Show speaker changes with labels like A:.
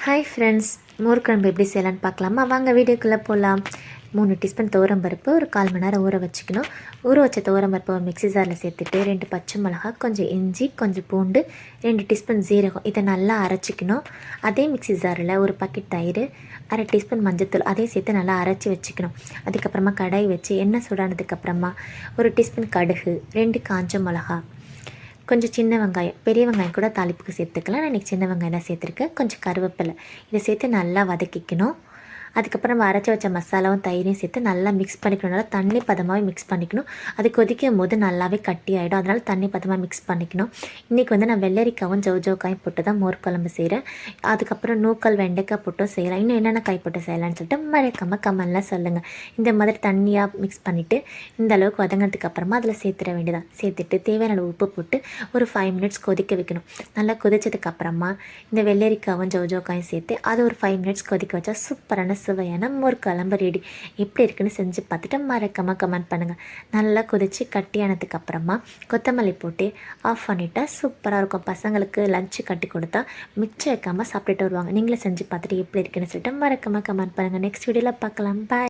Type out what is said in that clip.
A: Hi friends, மோர் குழம்பு எப்படி செய்யலான்னு பார்க்கலாமா? வாங்க வீடியோக்குள்ளே போகலாம். 3 டீஸ்பூன் துவரம்பருப்பு ஒரு 1/4 மணி நேரம் ஊற வச்சுக்கணும். ஊற வச்ச துவரம்பருப்பு ஒரு மிக்ஸி ஜாரில் சேர்த்துட்டு 2 பச்சை மிளகா, கொஞ்சம் இஞ்சி, கொஞ்சம் பூண்டு, 2 டீஸ்பூன் ஜீரகம் இதை நல்லா அரைச்சிக்கணும். அதே மிக்ஸி ஜாரில் ஒரு பாக்கெட் தயிர், 1/2 டீஸ்பூன் மஞ்சத்தூள் அதையும் சேர்த்து நல்லா அரைச்சி வச்சுக்கணும். அதுக்கப்புறமா கடாய் வச்சு எண்ணெய் சூடானதுக்கப்புறமா 1 டீஸ்பூன் கடுகு, 2 காஞ்ச மிளகா, கொஞ்சம் சின்ன வெங்காயம், பெரிய வெங்காயம் கூட தாளிப்புக்கு சேர்த்துக்கலாம். நான் இன்றைக்கி சின்ன வெங்காயம் தான் சேர்த்துருக்கேன். கொஞ்சம் கருவேப்பிலை இதை சேர்த்து நல்லா வதக்கிக்கணும். அதுக்கப்புறம் நம்ம அரைச்சி வச்ச மசாலாவும் தயிரையும் சேர்த்து நல்லா மிக்ஸ் பண்ணிக்கணும். நல்லா தண்ணி பதமாகவே மிக்ஸ் பண்ணிக்கணும். அது கொதிக்கும் போது நல்லாவே கட்டி ஆகிடும். அதனால் தண்ணி பதமாக மிக்ஸ் பண்ணிக்கணும். இன்றைக்கி நான் வெள்ளரிக்காவும் ஜவுஜவுக்காயும் போட்டு தான் மோர் குழம்பு செய்கிறேன். அதுக்கப்புறம் நூக்கல் வெண்டைக்காய் போட்டும் செய்யலாம். இன்னும் என்னென்ன காய் போட்டு செய்யலான்னு சொல்லிட்டு மறக்காம கமெண்ட்லாம் சொல்லுங்கள். இந்த மாதிரி தண்ணியாக மிக்ஸ் பண்ணிவிட்டு இந்த அளவுக்கு வதங்கினதுக்கு அப்புறமா அதில் சேர்த்துட வேண்டியதான். சேர்த்துட்டு தேவையான அளவு உப்பு போட்டு ஒரு 5 மினிட்ஸ் கொதிக்க வைக்கணும். நல்லா கொதிச்சதுக்கப்புறமா இந்த வெள்ளரிக்காவும் ஜவுஜவுக்காயும் சேர்த்து அது ஒரு 5 மினிட்ஸ் கொதிக்க வச்சா சூப்பரான சுவையான மோர் குழம்பு ரெடி. எப்படி இருக்குன்னு செஞ்சு பார்த்துட்டு மறக்காம கமெண்ட் பண்ணுங்கள். நல்லா கொதித்து கட்டியானதுக்கு அப்புறமா கொத்தமல்லி போட்டு ஆஃப் பண்ணிட்டா சூப்பராக இருக்கும். பசங்களுக்கு லஞ்சு கட்டி கொடுத்தா மிச்சம் வைக்காமல் சாப்பிட்டுட்டு வருவாங்க. நீங்களே செஞ்சு பார்த்துட்டு எப்படி இருக்குன்னு சொல்லிட்டு மறக்காம கமெண்ட் பண்ணுங்கள். நெக்ஸ்ட் வீடியோவில் பார்க்கலாம். பாய்.